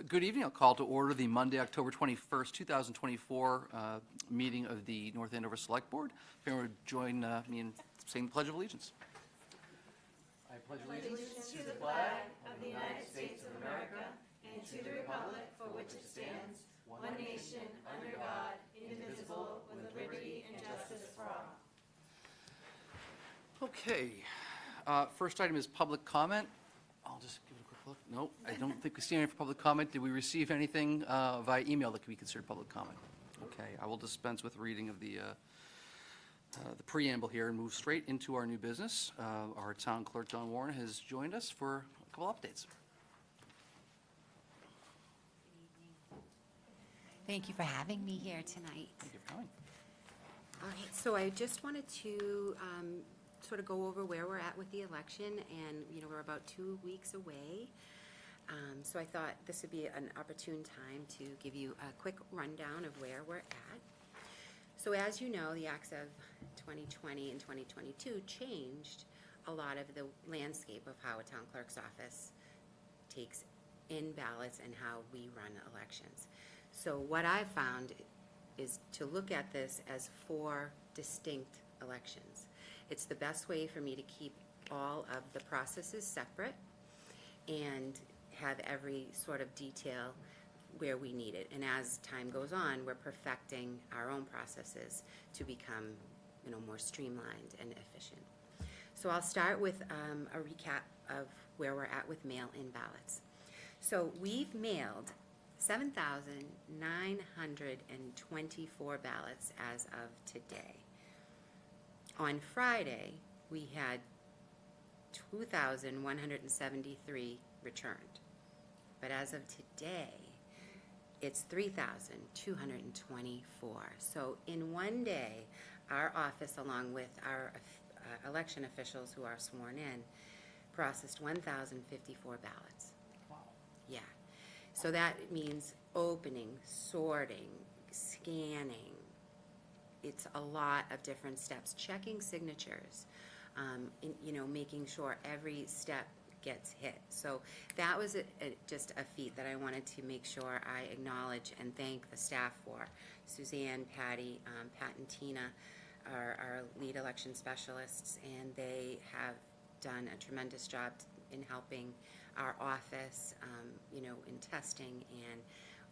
Good evening. I'll call to order the Monday, October 21st, 2024 meeting of the North Andover Select Board. If anyone would join me in saying the Pledge of Allegiance. I pledge allegiance to the flag of the United States of America and to the republic for which it stands, one nation, under God, indivisible, with liberty and justice for all. Okay. First item is public comment. I'll just give it a quick look. No, I don't think we see any for public comment. Did we receive anything via email that could be considered public comment? Okay, I will dispense with reading of the preamble here and move straight into our new business. Our town clerk, John Warren, has joined us for a couple updates. Thank you for having me here tonight. Thank you for coming. All right, so I just wanted to sort of go over where we're at with the election, and we're about 2 weeks away. So I thought this would be an opportune time to give you a quick rundown of where we're at. So as you know, the acts of 2020 and 2022 changed a lot of the landscape of how a town clerk's office takes in ballots and how we run elections. So what I've found is to look at this as 4 distinct elections. It's the best way for me to keep all of the processes separate and have every sort of detail where we need it. And as time goes on, we're perfecting our own processes to become, more streamlined and efficient. So I'll start with a recap of where we're at with mail-in ballots. So we've mailed 7,924 ballots as of today. On Friday, we had 2,173 returned. But as of today, it's 3,224. So in one day, our office, along with our election officials who are sworn in, processed 1,054 ballots. Wow. Yeah. So that means opening, sorting, scanning. It's a lot of different steps. Checking signatures, making sure every step gets hit. So that was just a feat that I wanted to make sure I acknowledge and thank the staff for. Suzanne, Patty, Pat and Tina are our lead election specialists, and they have done a tremendous job in helping our office, in testing and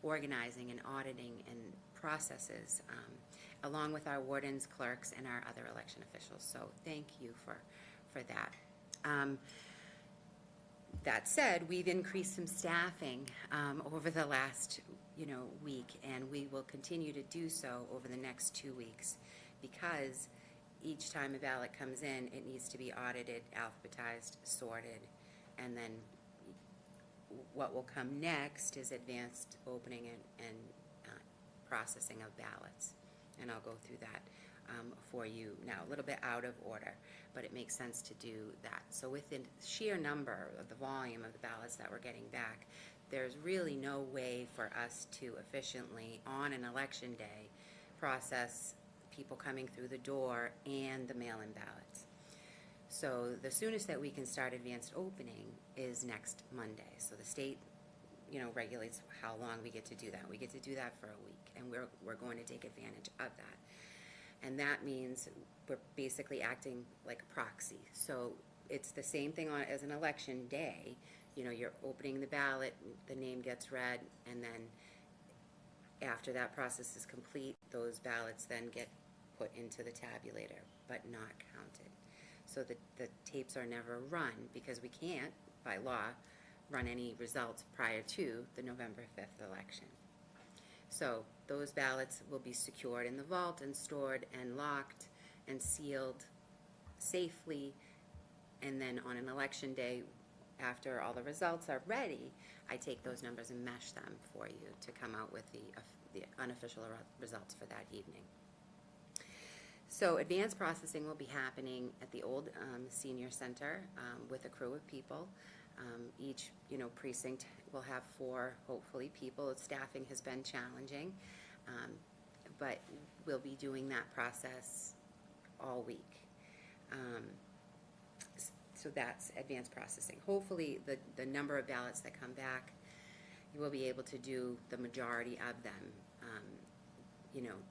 organizing and auditing and processes, along with our wardens, clerks, and our other election officials. So thank you for that. That said, we've increased some staffing over the last week, and we will continue to do so over the next 2 weeks, because each time a ballot comes in, it needs to be audited, alphabetized, sorted, and then what will come next is advanced opening and processing of ballots. And I'll go through that for you now, a little bit out of order, but it makes sense to do that. So with the sheer number of the volume of the ballots that we're getting back, there's really no way for us to efficiently, on an election day, process people coming through the door and the mail-in ballots. So the soonest that we can start advanced opening is next Monday. So the state, regulates how long we get to do that. We get to do that for a week, and we're going to take advantage of that. And that means we're basically acting like a proxy. So it's the same thing as an election day. You're opening the ballot, the name gets read, and then after that process is complete, those ballots then get put into the tabulator, but not counted. So the tapes are never run, because we can't, by law, run any results prior to the November 5th election. So those ballots will be secured in the vault and stored and locked and sealed safely. And then on an election day, after all the results are ready, I take those numbers and mesh them for you to come out with the unofficial results for that evening. So advanced processing will be happening at the old senior center with a crew of people. Each precinct will have 4, hopefully, people. Staffing has been challenging, but we'll be doing that process all week. So that's advanced processing. Hopefully the number of ballots that come back you will be able to do the majority of them,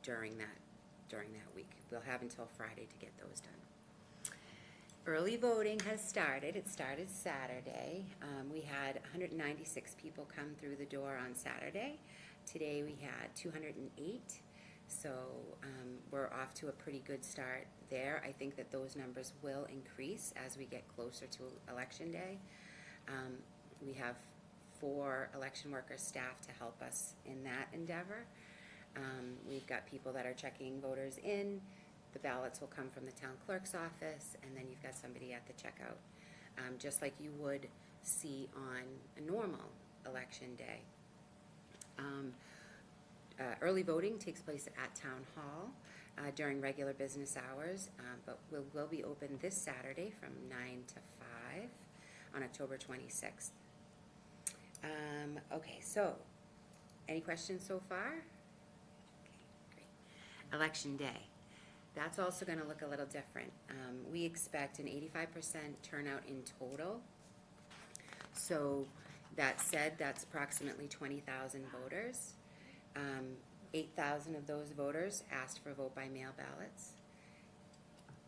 during that week. We'll have until Friday to get those done. Early voting has started. It started Saturday. We had 196 people come through the door on Saturday. Today we had 208. So we're off to a pretty good start there. I think that those numbers will increase as we get closer to Election Day. We have 4 election workers staff to help us in that endeavor. We've got people that are checking voters in. The ballots will come from the town clerk's office, and then you've got somebody at the checkout, just like you would see on a normal election day. Early voting takes place at Town Hall during regular business hours, but we'll be open this Saturday from 9 to 5 on October 26th. Okay, so any questions so far? Okay, great. Election Day. That's also going to look a little different. We expect an 85% turnout in total. So that said, that's approximately 20,000 voters. 8,000 of those voters asked for vote by mail ballots.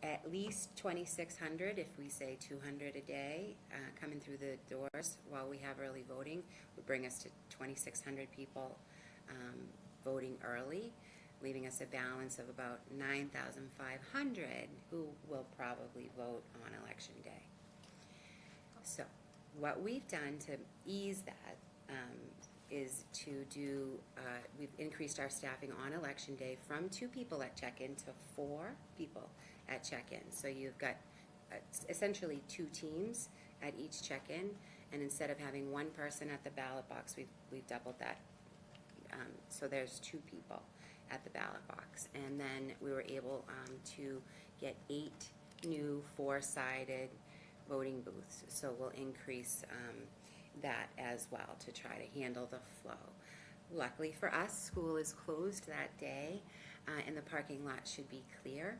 At least 2,600, if we say 200 a day, coming through the doors while we have early voting would bring us to 2,600 people voting early, leaving us a balance of about 9,500 who will probably vote on Election Day. So what we've done to ease that is to do, we've increased our staffing on Election Day from 2 people at check-in to 4 people at check-in. So you've got essentially 2 teams at each check-in, and instead of having 1 person at the ballot box, we've doubled that. So there's 2 people at the ballot box. And then we were able to get 8 new 4-sided voting booths. So we'll increase that as well to try to handle the flow. Luckily for us, school is closed that day, and the parking lot should be clear,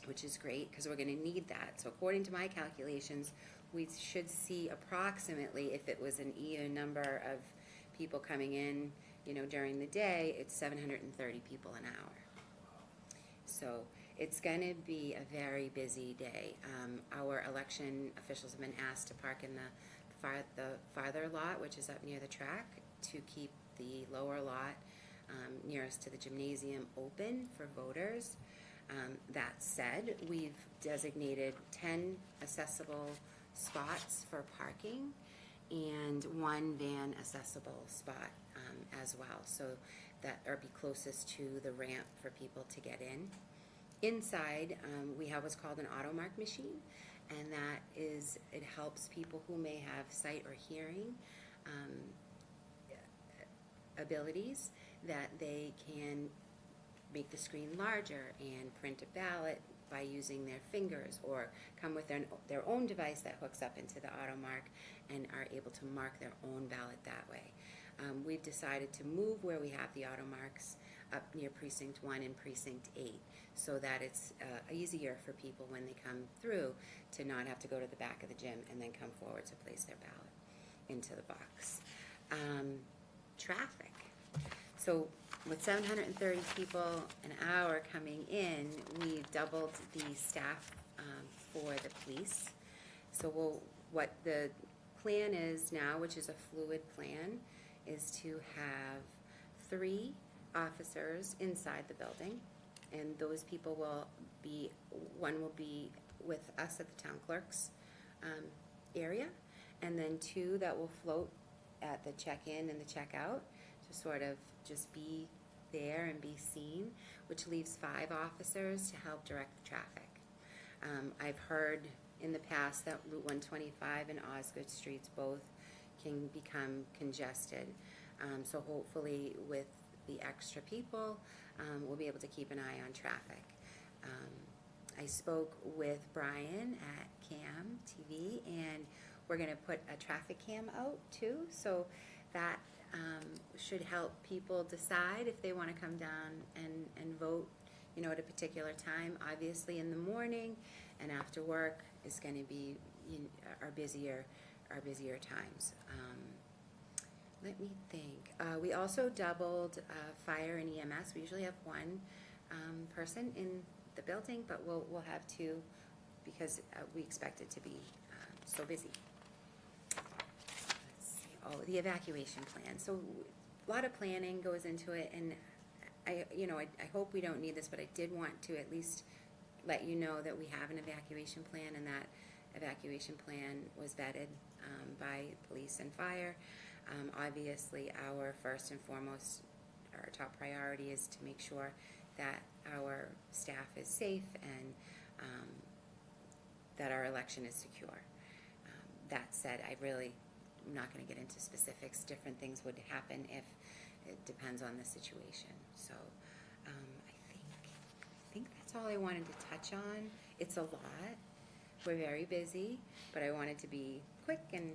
which is great because we're going to need that. So according to my calculations, we should see approximately, if it was an even number of people coming in, during the day, it's 730 people an hour. So it's going to be a very busy day. Our election officials have been asked to park in the farther lot, which is up near the track, to keep the lower lot nearest to the gymnasium open for voters. That said, we've designated 10 accessible spots for parking and 1 van accessible spot as well, so that are be closest to the ramp for people to get in. Inside, we have what's called an auto mark machine, and that is, it helps people who may have sight or hearing abilities, that they can make the screen larger and print a ballot by using their fingers, or come with their own device that hooks up into the auto mark and are able to mark their own ballot that way. We've decided to move where we have the auto marks up near Precinct 1 and Precinct 8, so that it's easier for people when they come through to not have to go to the back of the gym and then come forward to place their ballot into the box. Traffic. So with 730 people an hour coming in, we've doubled the staff for the police. So what the plan is now, which is a fluid plan, is to have 3 officers inside the building, and those people will be, 1 will be with us at the town clerk's area, and then 2 that will float at the check-in and the check-out to sort of just be there and be seen, which leaves 5 officers to help direct the traffic. I've heard in the past that Route 125 and Osgood Streets both can become congested. So hopefully with the extra people, we'll be able to keep an eye on traffic. I spoke with Brian at CAM TV, and we're going to put a traffic cam out too, so that should help people decide if they want to come down and vote, at a particular time. Obviously in the morning and after work is going to be our busier times. Let me think. We also doubled fire and EMS. We usually have one person in the building, but we'll have two because we expect it to be so busy. Let's see. Oh, the evacuation plan. So a lot of planning goes into it, and I hope we don't need this, but I did want to at least let you know that we have an evacuation plan, and that evacuation plan was vetted by police and fire. Obviously, our first and foremost, our top priority is to make sure that our staff is safe and that our election is secure. That said, I'm not going to get into specifics. Different things would happen if it depends on the situation. So I think that's all I wanted to touch on. It's a lot. We're very busy, but I wanted to be quick and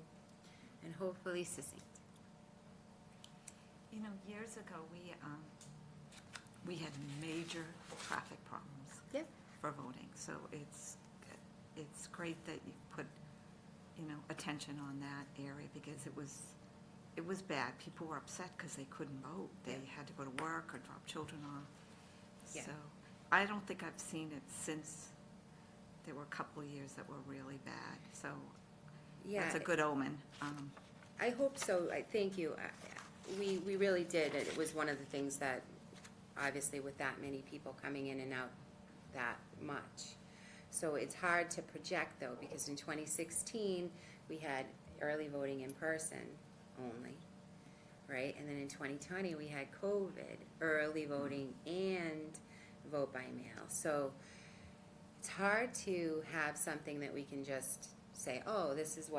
hopefully succinct. You know, years ago, we had major traffic problems Yep. for voting, so it's great that you put, attention on that area, because it was bad. People were upset because they couldn't vote. They had to go to work or drop children off. Yeah. So I don't think I've seen it since there were a couple of years that were really bad. So Yeah. that's a good omen. I hope so. Thank you. We really did. It was one of the things that, obviously, with that many people coming in and out that much. So it's hard to project, though, because in 2016, we had early voting in person only, right? And then in 2020, we had COVID, early voting and vote by mail. So it's hard to have something that we can just say, oh, this is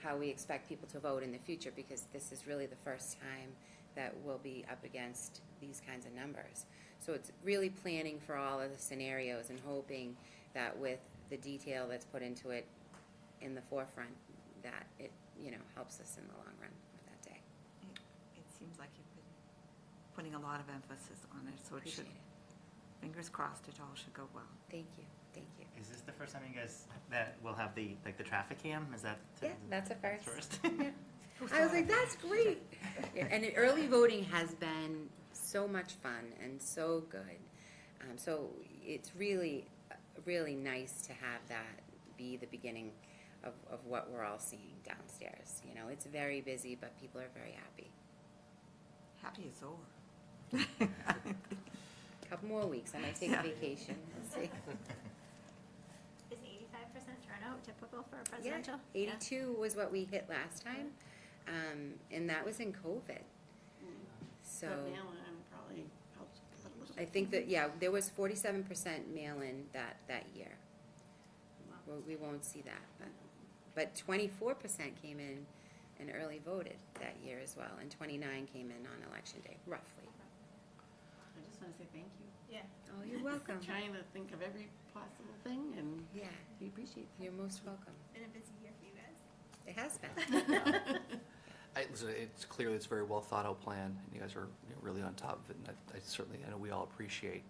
how we expect people to vote in the future, because this is really the first time that we'll be up against these kinds of numbers. So it's really planning for all of the scenarios and hoping that with the detail that's put into it in the forefront, that it, helps us in the long run of that day. It seems like you've been putting a lot of emphasis on it, so it should, Appreciate it. fingers crossed, it all should go well. Thank you, thank you. Is this the first time you guys that will have the traffic cam? Is that Yeah, that's a first. first? Yeah. I was like, that's great. Yeah, and early voting has been so much fun and so good. So it's really, really nice to have that be the beginning of what we're all seeing downstairs. It's very busy, but people are very happy. Happy it's over. Couple more weeks, I might take a vacation. We'll see. Is 85% turnout typical for a Yeah, presidential? 82 was what we hit last time, and that was in COVID. So. But mail-in probably helps a little. I think that, there was 47% mail-in that year. Well, we won't see that, but 24% came in and early voted that year as well, and 29 came in on election day, roughly. I just want to say thank you. Yeah. Oh, you're welcome. Trying to think of every possible thing, and Yeah, we appreciate that. you're most welcome. Been a busy year for you guys. It has been. Listen, it's clearly, it's a very well thought out plan, and you guys are really on top of it, and I know we all appreciate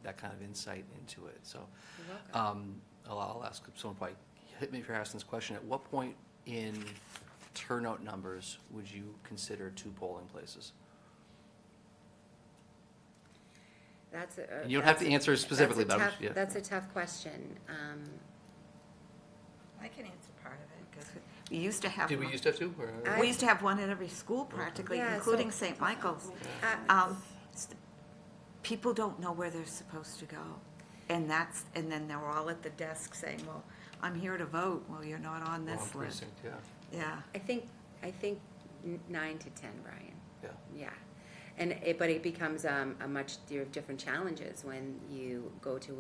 that kind of insight into it, so. You're welcome. I'll ask, someone probably hit me if you're asking this question, at what point in turnout numbers would you consider 2 polling places? That's a. You don't have to answer specifically, but I'm just- yeah. That's a tough question. I can answer part of it, because we used to have. Did we used to have 2? or- We used to have one at every school practically, Yeah, including so- St. Michael's. Uh, People don't know where they're supposed to go. And then they're all at the desk saying, well, I'm here to vote. Well, you're not on Wrong this list. precinct, yeah, Yeah. I think 9 to 10, Brian. yeah. Yeah, but it becomes there are different challenges when you go to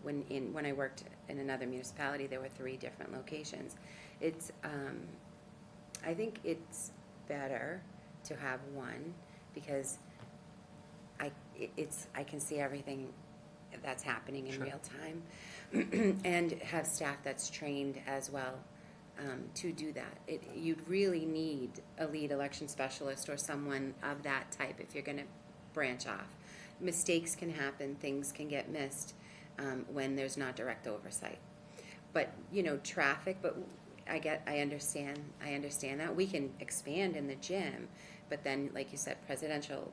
when I worked in another municipality, there were 3 different locations. It's I think it's better to have one, because I can see everything that's happening in Sure. real time, and have staff that's trained as well to do that. You'd really need a lead election specialist or someone of that type if you're going to branch off. Mistakes can happen, things can get missed when there's not direct oversight. But traffic. But I understand that. We can expand in the gym, but then, like you said, presidential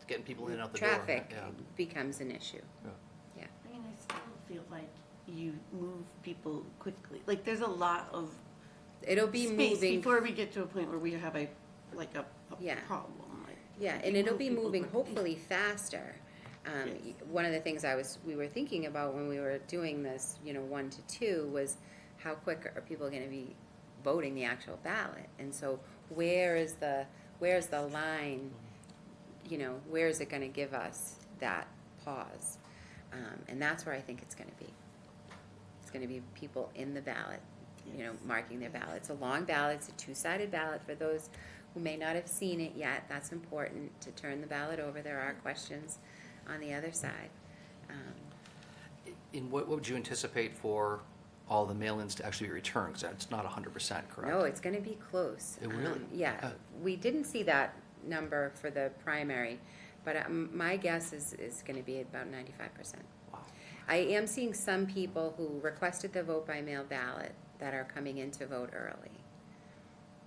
Getting people in and out the door. traffic Yeah. becomes an issue. Yeah. I mean, I still feel like you move people quickly. Like, there's a lot of It'll be space moving. before we get to a point where we have a Yeah. problem. Like, Yeah, you and it'll move be people moving quickly. hopefully faster. Yes. One of the things we were thinking about when we were doing this, 1 to 2, was how quick are people gonna be voting the actual ballot? And so where's the line, where is it gonna give us that pause? And that's where I think it's gonna be. It's gonna be people in the ballot, marking their ballot. It's a long ballot, it's a two-sided ballot for those who may not have seen it yet. That's important, to turn the ballot over. There are questions on the other side. In what would you anticipate for all the mail-ins to actually be returned? Because that's not 100%, correct? No, it's gonna be close. Really? Yeah, we didn't see that number for the primary, but my guess is gonna be about 95%. Wow. I am seeing some people who requested the vote by mail ballot that are coming in to vote early.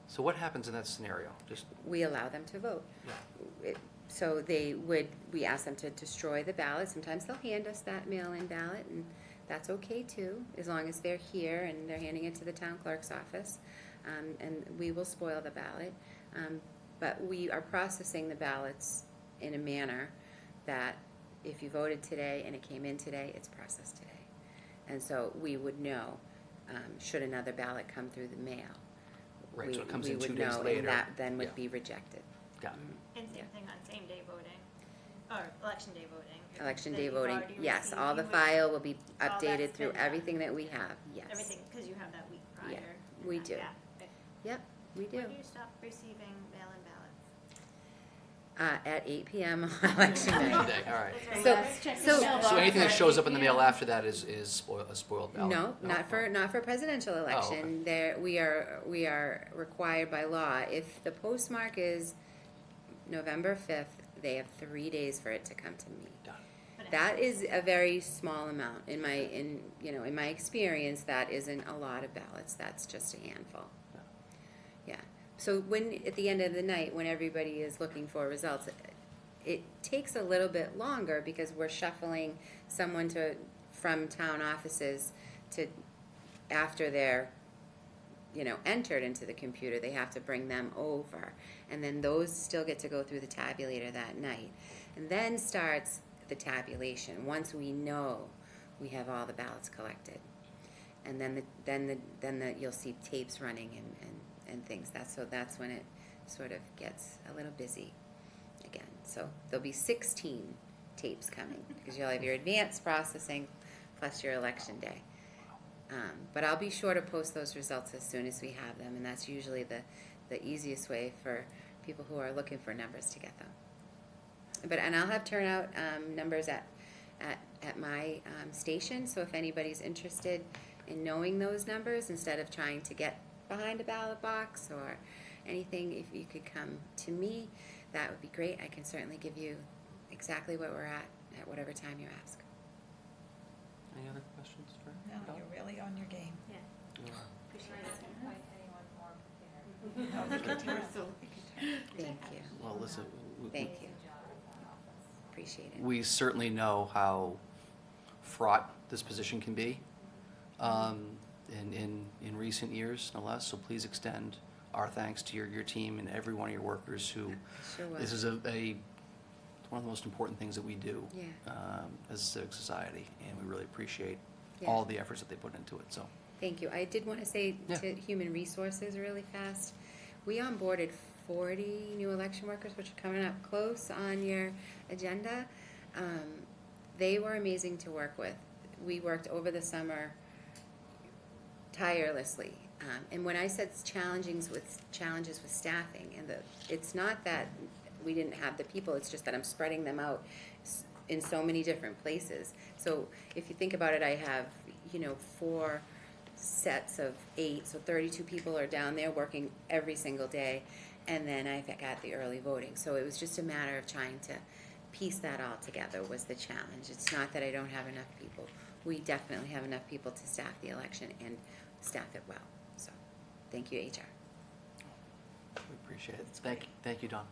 So what happens in that scenario? Just, We allow them to vote. So we ask them to destroy the ballot. Sometimes they'll hand us that mail-in ballot, and that's okay too, as long as they're here and they're handing it to the town clerk's office. And we will spoil the ballot. But we are processing the ballots in a manner that if you voted today and it came in today, it's processed today. And so we would know, should another ballot come through the mail. Right, so it comes we in 2 would days know, later. and that then would Yeah. be rejected. got it. And same thing on same-day voting, or election day voting. Election that day you've voting, already yes, received, all the you would- file will be all updated that's through been done. everything that we have, yes. Everything, because you have that week prior. Yeah, and we that do. gap. Yep, we do. When do you stop receiving mail-in ballots? At 8 PM on election night. Day, all right. That's So- right. Let's check the so- mailbox So anything that at shows up 8 in the mail p.m. after that is a spoiled ballot? No, not for presidential election. There, we are required by law, if the postmark is November 5th, they have 3 days for it to come to me. Got it. But it That has- is a very small amount. In my experience, that isn't a lot of ballots. That's just a handful. Yeah. So at the end of the night, when everybody is looking for results, it takes a little bit longer because we're shuffling someone from town offices to, after they're, entered into the computer, they have to bring them over. And then those still get to go through the tabulator that night. And then starts the tabulation, once we know we have all the ballots collected. And then you'll see tapes running and things. That's when it sort of gets a little busy again. So there'll be 16 tapes coming, because you'll have your advanced processing plus your election day. But I'll be sure to post those results as soon as we have them, and that's usually the easiest way for people who are looking for numbers to get them. And I'll have turnout numbers at my station, so if anybody's interested in knowing those numbers, instead of trying to get behind a ballot box or anything, if you could come to me, that would be great. I can certainly give you exactly what we're at whatever time you ask. Any other questions for No, Dawn? you're really on your game. Yeah, Yeah. appreciate it. Thank you. Well, listen, Thank you. Appreciate it. we certainly know how fraught this position can be in recent years, no less. So please extend our thanks to your team and every one of your workers who, Sure will. this is one of the most important things that we do Yeah. as a civic society, and we really appreciate Yeah. all the efforts that they put into it, so. Thank you. I did want to say Yeah. to Human Resources really fast, we onboarded 40 new election workers, which are coming up close on your agenda. They were amazing to work with. We worked over the summer tirelessly. And when I said challenges with staffing, it's not that we didn't have the people, it's just that I'm spreading them out in so many different places. So if you think about it, I have, 4 sets of 8, so 32 people are down there working every single day, and then I've got the early voting. So it was just a matter of trying to piece that all together was the challenge. It's not that I don't have enough people. We definitely have enough people to staff the election and staff it well. Thank you, HR. We appreciate it. Thank you, Don.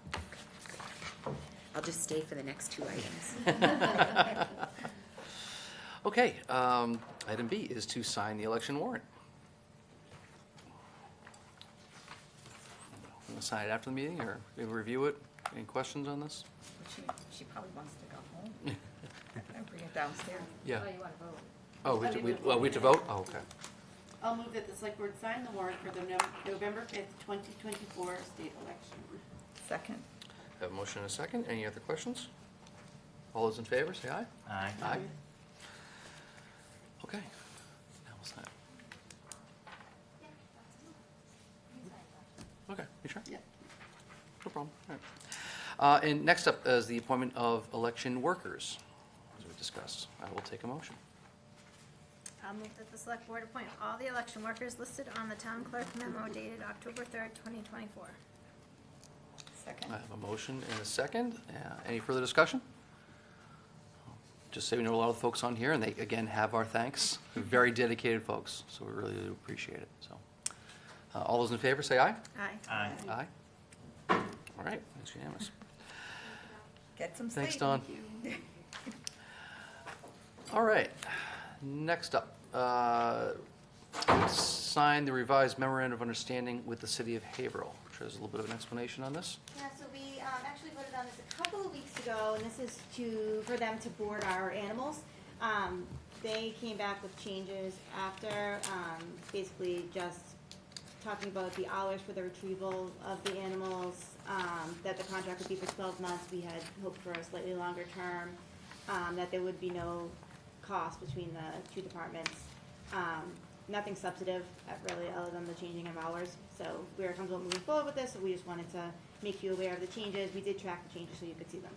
I'll just stay for the next two items. Okay, item B is to sign the election warrant. Want to sign it after the meeting, or we review it? Any questions on this? She probably wants to go home. And bring it downstairs. Yeah. Oh, you want to vote? Oh, we have to vote? Oh, okay. I'll move that the select board sign the warrant for the November 5th, 2024 state election. Second. Have a motion and a second. Any other questions? All those in favor, say aye. Aye. Aye. Okay. Now we'll sign it. Okay, you sure? Yeah. No problem. All right. And next up is the appointment of election workers, as we discussed. I will take a motion. I'll move that the select board appoint all the election workers listed on the town clerk memo dated October 3rd, 2024. Second. I have a motion and a second. Any further discussion? Just say we know a lot of the folks on here, and they, again, have our thanks. They're very dedicated folks, so we really do appreciate it, so. All those in favor, say aye. Aye. Aye. Aye. All right, that's unanimous. Get some sleep. Thanks, Don. All right, next up, sign the revised memorandum of understanding with the city of Haverhill, which has a little bit of an explanation on this. Yeah, so we actually voted on this a couple of weeks ago, and this is for them to board our animals. They came back with changes after, basically just talking about the hours for the retrieval of the animals, that the contract would be for 12 months. We had hoped for a slightly longer term, that there would be no cost between the two departments. Nothing substantive, really, other than the changing of hours. So we are comfortable moving forward with this, so we just wanted to make you aware of the changes. We did track the changes so you could see them.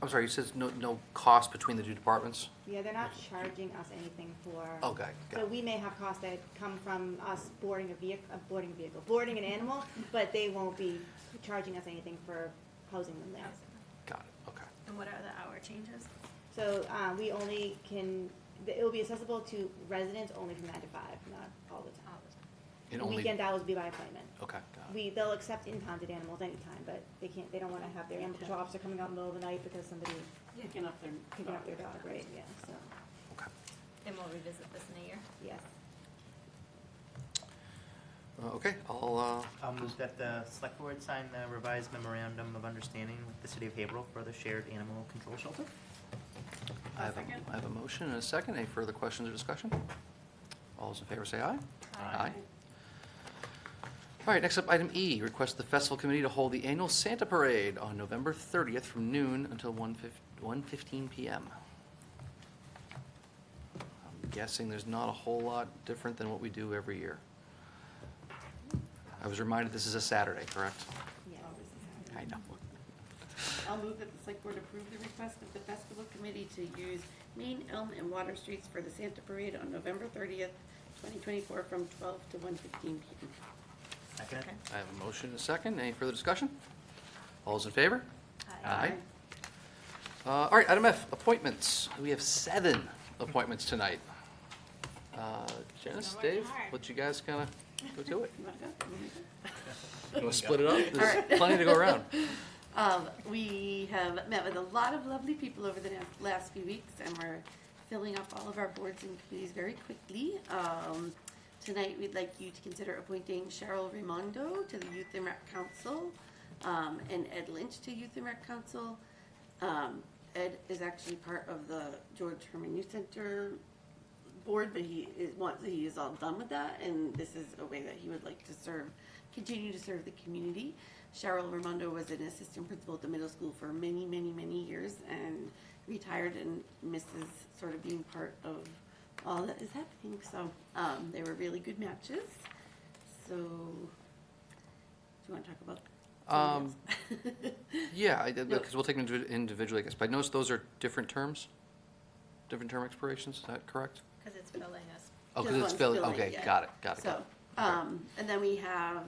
I'm sorry, you said no cost between the two departments? Yeah, they're not charging us anything for. Okay, got So it. we may have costs that come from us boarding an animal, but they won't be charging us anything for housing them there. Got it, okay. And what are the hour changes? So, we only can, it will be accessible to residents only from 9 to 5, not all the time. And only- Weekend hours will be by appointment. Okay, got it. They'll accept impounded animals anytime, but they don't wanna have their animal control officer coming out in the middle of the night because somebody Picking up their. picking up their dog, right, yeah, so, Okay. And we'll revisit this in a year. yes. Okay, I'll, I'll move that the select board sign the revised memorandum of understanding with the city of Haverhill for the shared animal control shelter. I have a motion and a second. Any further questions or discussion? All those in favor say aye. Aye. All right, next up, item E, request the festival committee to hold the annual Santa Parade on November 30th from noon until 1:15 p.m. I'm guessing there's not a whole lot different than what we do every year. I was reminded this is a Saturday, correct? Yeah. I know. I'll move that the select board approve the request of the festival committee to use Main, Elm, and Water Streets for the Santa Parade on November 30th, 2024, from 12 to 1:15 p.m. Second. I have a motion and a second. Any further discussion? All those in favor? Aye. All right, item F, appointments. We have 7 appointments tonight. Janice, We're working Dave, hard. let you guys kind of go to it. You wanna go? You want to split it up? All There's right. plenty to go around. We have met with a lot of lovely people over the last few weeks, and we're filling up all of our boards and committees very quickly. Tonight, we'd like you to consider appointing Cheryl Raimondo to the Youth and Rec Council, and Ed Lynch to Youth and Rec Council. Ed is actually part of the George Herman Youth Center board, but he is all done with that, and this is a way that he would like to continue to serve the community. Cheryl Raimondo was an assistant principal at the middle school for many, many, many years and retired and misses sort of being part of all that is happening. So they were really good matches. So do you want to talk about something else? Yeah, because we'll take them individually, I guess. But I noticed those are different terms? Different term expirations, is that correct? Because it's filling us. Oh, because This it's one's filling, filling, okay, yeah. got it. So, and then we have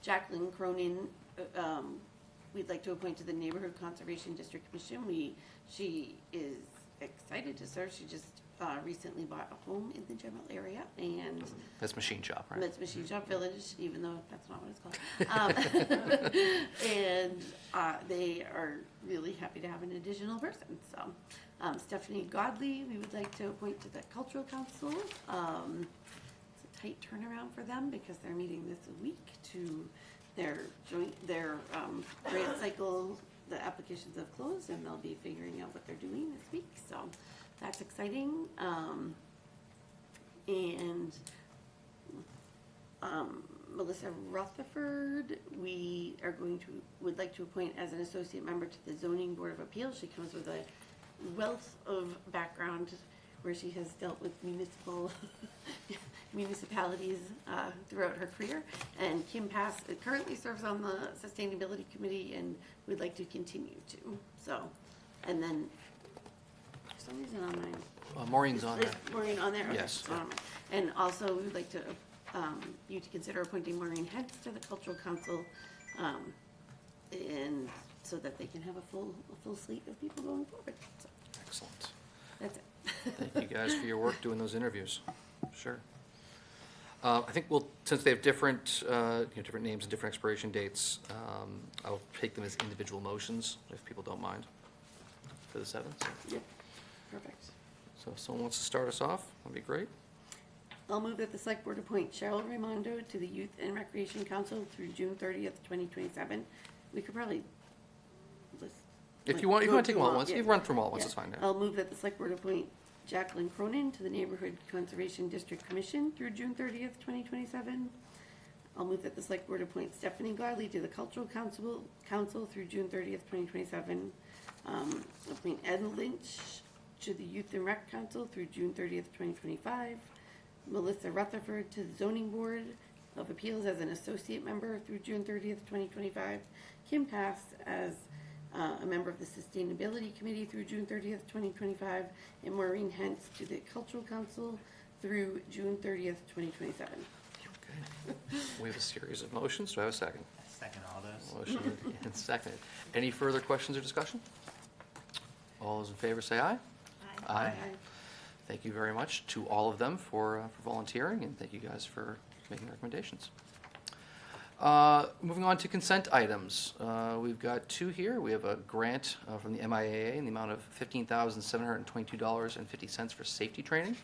Jacqueline Cronin, we'd like to appoint to the Neighborhood Conservation District Commission. She is excited to serve. She just recently bought a home in the general area, and That's Machine Shop, right? it's Machine Shop Village, even though that's not what it's called. And they are really happy to have an additional person, so. Stephanie Godley, we would like to appoint to the Cultural Council. It's a tight turnaround for them because they're meeting this week to their grant cycle. The applications have closed and they'll be figuring out what they're doing this week, so that's exciting. And Melissa Rutherford, we are would like to appoint as an associate member to the Zoning Board of Appeals. She comes with a wealth of background where she has dealt with municipalities throughout her career. And Kim Pass currently serves on the Sustainability Committee and would like to continue to. So, and then for some reason on mine. Maureen's on there. Is Maureen on there? Okay, Yes. it's not on mine. And also, we would like to, you to consider appointing Maureen Hentz to the Cultural Council, and so that they can have a full slate of people going forward. So, Excellent. that's it. Thank you guys for your work doing those interviews. Sure. I think since they have different, different names and different expiration dates, I'll take them as individual motions, if people don't mind, for the 7th. Yep, perfect. So if someone wants to start us off, that'd be great. I'll move that the Select Board appoint Cheryl Raimondo to the Youth and Recreation Council through June 30th, 2027. We could probably list. If you want to take them all at once, yeah. you run through them all at once, Yeah. it's fine. I'll move that the Select Board appoint Jacqueline Cronin to the Neighborhood Conservation District Commission through June 30th, 2027. I'll move that the Select Board appoint Stephanie Godley to the Cultural Council through June 30th, 2027. Appoint Ed Lynch to the Youth and Rec Council through June 30th, 2025. Melissa Rutherford to the Zoning Board of Appeals as an associate member through June 30th, 2025. Kim Pass as a member of the Sustainability Committee through June 30th, 2025, and Maureen Hentz to the Cultural Council through June 30th, 2027. Okay. We have a series of motions. Do I have a second? Second all those. Motion and seconded. Any further questions or discussion? All those in favor say aye. Aye. Thank you very much to all of them for volunteering, and thank you guys for making recommendations. Moving on to consent items. We've got two here. We have a grant from the MIAA in the amount of $15,722.50 for safety training,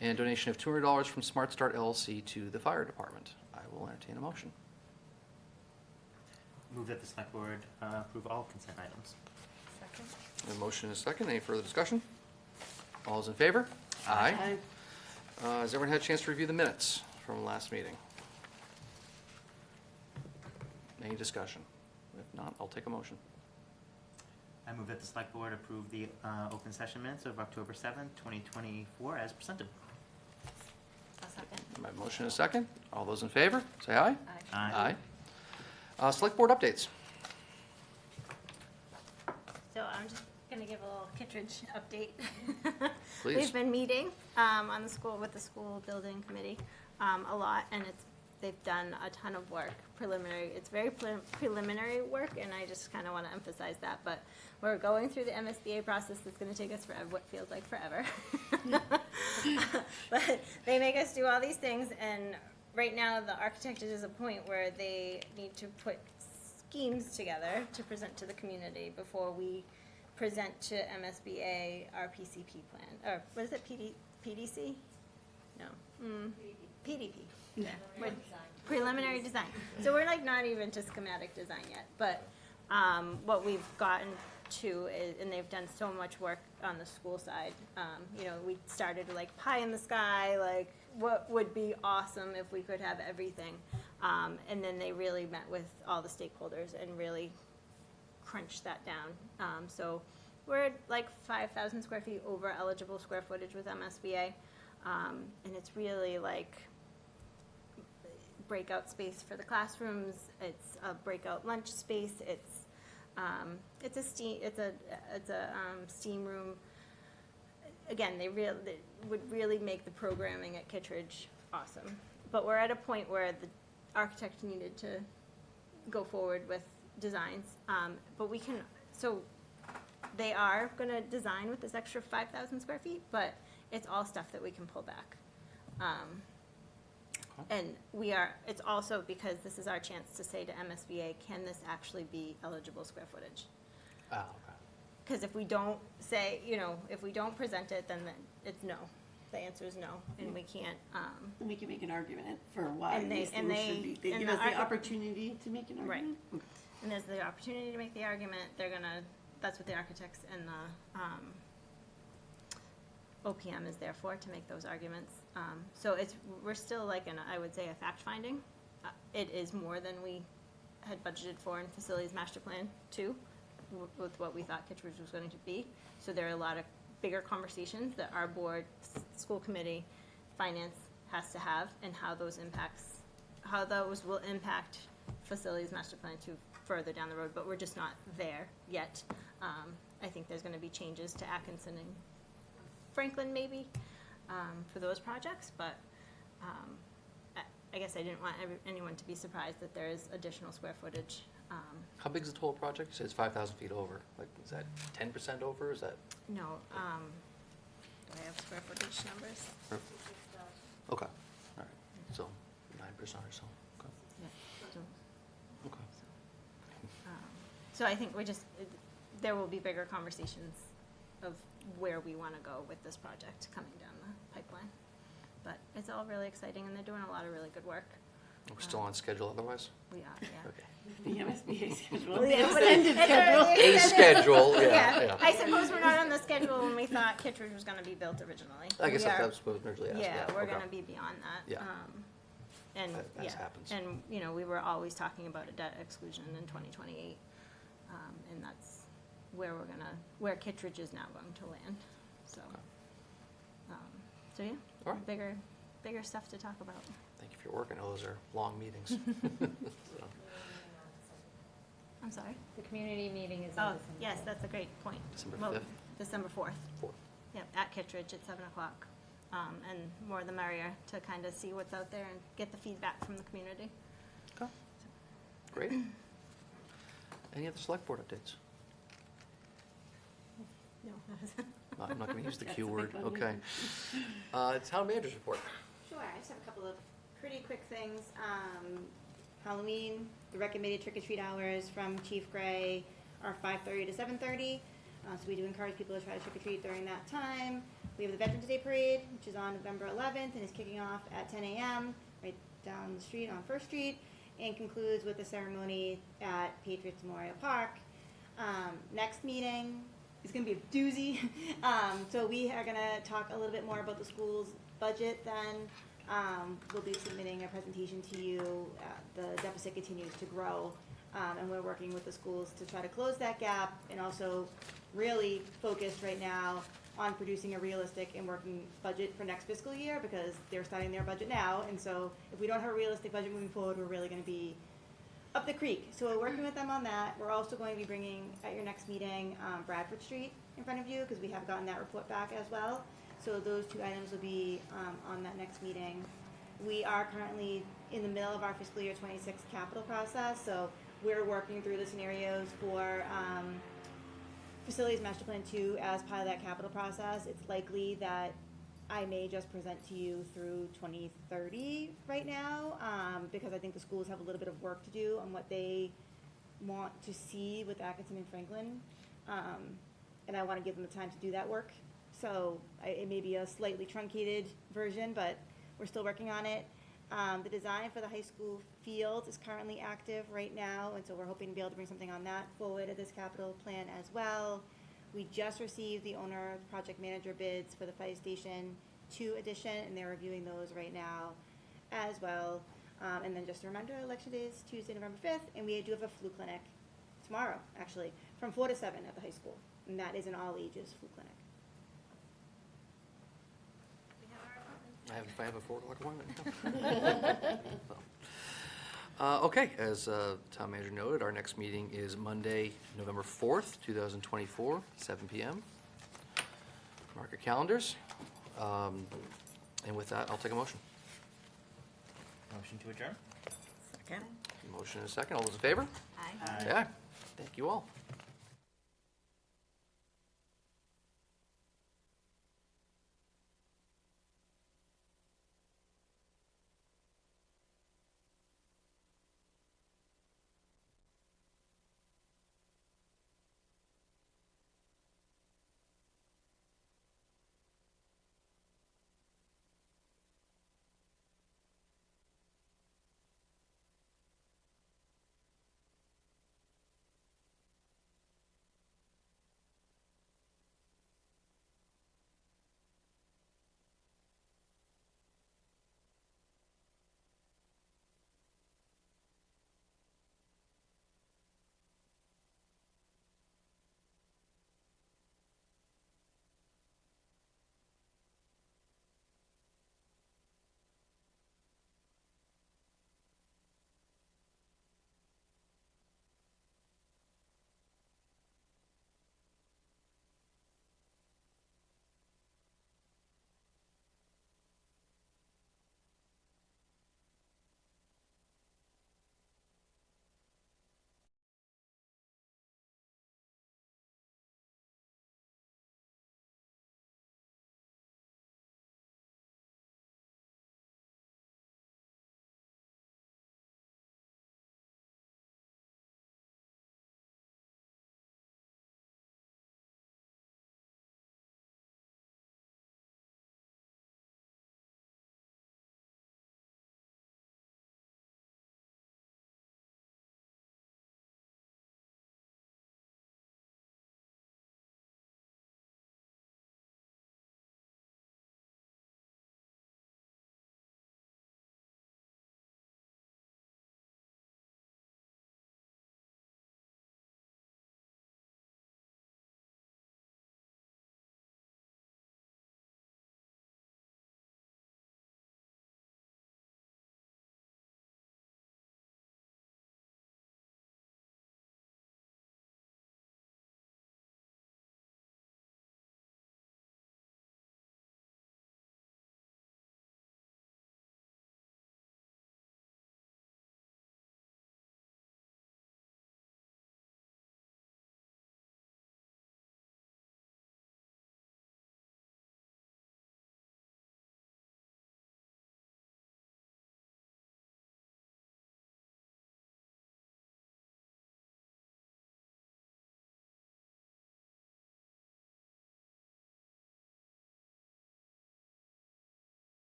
and a donation of $200 from Smart Start LLC to the fire department. I will entertain a motion. Move that the Select Board approve all consent items. Second. A motion and a second. Any further discussion? All those in favor? Aye. Has everyone had a chance to review the minutes from last meeting? Any discussion? If not, I'll take a motion. I move that the Select Board approve the open session minutes of October 7th, 2024 as presented. A second. My motion and a second. All those in favor, say aye. Aye. Select Board updates. So I'm just gonna give a little Kittredge update. Please. We've been meeting with the school building committee a lot, and they've done a ton of work, preliminary. It's very preliminary work, and I just kind of want to emphasize that. But we're going through the MSBA process that's going to take us forever, what feels like forever. But they make us do all these things, and right now the architect is at a point where they need to put schemes together to present to the community before we present to MSBA our PCP plan, or what is it, PDC? No. PDP. Yeah. Preliminary design. So we're like not even to schematic design yet, but what we've gotten to is, and they've done so much work on the school side. We started like pie in the sky, like what would be awesome if we could have everything. And then they really met with all the stakeholders and really crunch that down. So we're at like 5,000 square feet over eligible square footage with MSBA. And it's really like breakout space for the classrooms. It's a breakout lunch space. It's a steam room. Again, they would really make the programming at Kittredge awesome. But we're at a point where the architect needed to go forward with designs, but they are going to design with this extra 5,000 square feet, but it's all stuff that we can pull back. And it's also because this is our chance to say to MSBA, can this actually be eligible square footage? Ah, okay. Because if we don't say, if we don't present it, then it's no. The answer is no, and we can't, And we can make an argument for why And they- these and things they- should be, they and give the us the argu- opportunity to make an Right. argument. Okay. and there's the opportunity to make the argument, that's what the architects and the, OPM is there for, to make those arguments. So we're still like I would say a fact finding. It is more than we had budgeted for in facilities master plan too, with what we thought Kittredge was going to be. So there are a lot of bigger conversations that our board, school committee, finance has to have, and how those will impact facilities master plan to further down the road, but we're just not there yet. I think there's gonna be changes to Atkinson and Franklin maybe, for those projects, but, I guess I didn't want anyone to be surprised that there is additional square footage. How big is the total project? You said it's 5,000 feet over. Like, is that 10% over? Is that? No, do I have square footage numbers? Okay, all right. So 9% or so. Okay. Yeah, so- Okay. So I think there will be bigger conversations of where we want to go with this project coming down the pipeline. But it's all really exciting, and they're doing a lot of really good work. We're still on schedule otherwise? We are, yeah. Okay. The MSBA schedule, Well, the yeah, but extended it's schedule. already A extended. schedule, yeah. I suppose we're not on the schedule when we thought Kittredge was going to be built originally. I guess We are- that's what I originally asked. Yeah, we're okay. going to be beyond that. Yeah. And, That yeah, happens. and, we were always talking about a debt exclusion in 2028. And that's where Kittredge is now going to land, so. Okay. So, yeah, All right. bigger stuff to talk about. Thank you for your work. I know those are long meetings. So, I'm sorry? The community meeting is Oh, on December. yes, that's a great point. December Well, 5th? December 4th. 4th. Yep, at Kittredge at 7 o'clock. And more the merrier to kind of see what's out there and get the feedback from the community. Okay. Great. Any other select board updates? No. I'm not going to use the That's Q a word. big one, Okay. Town manager's report. Sure, I just have a couple of pretty quick things. Halloween, the recommended trick-or-treat hours from Chief Gray are 5:30 to 7:30. So we do encourage people to try to trick-or-treat during that time. We have the Veterans Day Parade, which is on November 11th and is kicking off at 10 a.m. right down the street on First Street, and concludes with a ceremony at Patriots Memorial Park. Next meeting is going to be a doozy. So we are going to talk a little bit more about the school's budget then. We'll be submitting a presentation to you. The deficit continues to grow, and we're working with the schools to try to close that gap, and also really focused right now on producing a realistic and working budget for next fiscal year, because they're starting their budget now, and so if we don't have a realistic budget moving forward, we're really going to be up the creek. So we're working with them on that. We're also going to be bringing, at your next meeting, Bradford Street in front of you, because we have gotten that report back as well. So those two items will be on that next meeting. We are currently in the middle of our fiscal year 26 capital process, so we're working through the scenarios for Facilities Master Plan 2 as part of that capital process. It's likely that I may just present to you through 2030 right now, because I think the schools have a little bit of work to do on what they want to see with Atkinson and Franklin. And I want to give them the time to do that work. So it may be a slightly truncated version, but we're still working on it. The design for the high school field is currently active right now, and so we're hoping to be able to bring something on that forward at this capital plan as well. We just received the owner, project manager bids for the Fire Station 2 addition, and they're reviewing those right now as well. And then just a reminder, election day is Tuesday, November 5th, and we do have a flu clinic tomorrow, actually, from 4 to 7 at the high school, and that is an all-ages flu clinic. I have a 4 o'clock appointment. Okay, as town manager noted, our next meeting is Monday, November 4th, 2024, 7 p.m. Mark your calendars. And with that, I'll take a motion. Motion to adjourn? Second. Motion and a second. All those in favor? Aye. Yeah. Thank you all.